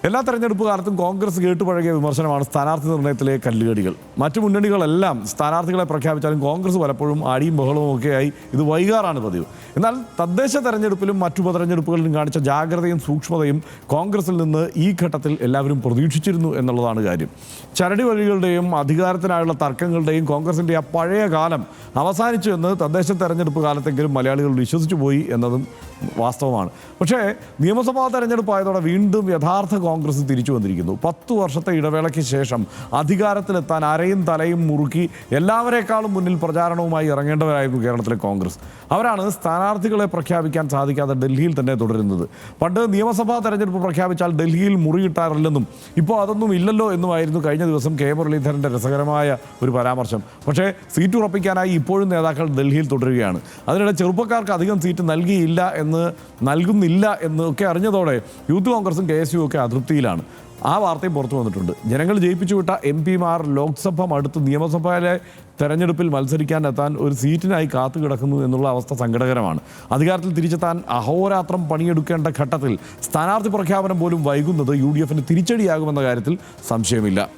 എല്ലാ തെരഞ്ഞെടുപ്പ് കാലത്തും കോൺഗ്രസ് കേട്ടുപഴകിയ വിമർശനമാണ് സ്ഥാനാർത്ഥി നിർണയത്തിലെ കല്ലുകടികൾ. മറ്റു മുന്നണികളെല്ലാം സ്ഥാനാർത്ഥികളെ പ്രഖ്യാപിച്ചാലും കോൺഗ്രസ് പലപ്പോഴും അടിയും ബഹളവും ഒക്കെയായി ഇത് വൈകാറാണ് പതിവ്. എന്നാൽ തദ്ദേശ തെരഞ്ഞെടുപ്പിലും മറ്റു ഉപതെരഞ്ഞെടുപ്പുകളിലും കാണിച്ച ജാഗ്രതയും സൂക്ഷ്മതയും കോൺഗ്രസിൽ നിന്ന് ഈ ഘട്ടത്തിൽ എല്ലാവരും പ്രതീക്ഷിച്ചിരുന്നു എന്നുള്ളതാണ് കാര്യം. ചരടി വഴികളുടെയും അധികാരത്തിനായുള്ള തർക്കങ്ങളുടെയും കോൺഗ്രസിൻ്റെ ആ പഴയ കാലം അവസാനിച്ചു എന്ന് തദ്ദേശ തെരഞ്ഞെടുപ്പ് കാലത്തെങ്കിലും മലയാളികൾ വിശ്വസിച്ചു പോയി എന്നതും വാസ്തവമാണ്. പക്ഷേ നിയമസഭാ തെരഞ്ഞെടുപ്പായതോടെ വീണ്ടും യഥാർത്ഥ കോൺഗ്രസ് തിരിച്ചു വന്നിരിക്കുന്നു. 10 വർഷത്തെ ഇടവേളയ്ക്ക് ശേഷം അധികാരത്തിലെത്താൻ അരയും തലയും മുറുക്കി എല്ലാവരേക്കാളും മുന്നിൽ പ്രചാരണവുമായി ഇറങ്ങേണ്ടവരായിരുന്നു കേരളത്തിലെ കോൺഗ്രസ്. അവരാണ് സ്ഥാനാർത്ഥികളെ പ്രഖ്യാപിക്കാൻ സാധിക്കാതെ ഡൽഹിയിൽ തന്നെ തുടരുന്നത്. പണ്ട് നിയമസഭാ തെരഞ്ഞെടുപ്പ് പ്രഖ്യാപിച്ചാൽ ഡൽഹിയിൽ മുറിയിട്ടാറില്ലെന്നും ഇപ്പോൾ അതൊന്നും ഇല്ലല്ലോ എന്നുമായിരുന്നു കഴിഞ്ഞ ദിവസം കെ മുരളീധരൻ്റെ രസകരമായ ഒരു പരാമർശം. പക്ഷേ സീറ്റ് ഉറപ്പിക്കാനായി ഇപ്പോഴും നേതാക്കൾ ഡൽഹിയിൽ തുടരുകയാണ്. അതിനിടെ ചെറുപ്പക്കാർക്ക് അധികം സീറ്റ് നൽകുന്നില്ല എന്നൊക്കെ അറിഞ്ഞതോടെ യൂത്ത് കോൺഗ്രസും KSU ഒക്കെ അതൃപ്തിയിലാണ്. ആ വാർത്തയും പുറത്തു വന്നിട്ടുണ്ട്. ജനങ്ങൾ ജയിപ്പിച്ചുവിട്ട MP-മാർ ലോക്സഭ അടുത്ത് നിയമസഭയിലെ തെരഞ്ഞെടുപ്പിൽ മത്സരിക്കാനെത്താൻ ഒരു സീറ്റിനായി കാത്തു കിടക്കുന്നു എന്നുള്ള അവസ്ഥ സങ്കടകരമാണ്. അധികാരത്തിൽ തിരിച്ചെത്താൻ അഹോരാത്രം പണിയെടുക്കേണ്ട ഘട്ടത്തിൽ സ്ഥാനാർത്ഥി പ്രഖ്യാപനം പോലും വൈകുന്നത് UDF-ന് തിരിച്ചടിയാകുമെന്ന കാര്യത്തിൽ സംശയമില്ല.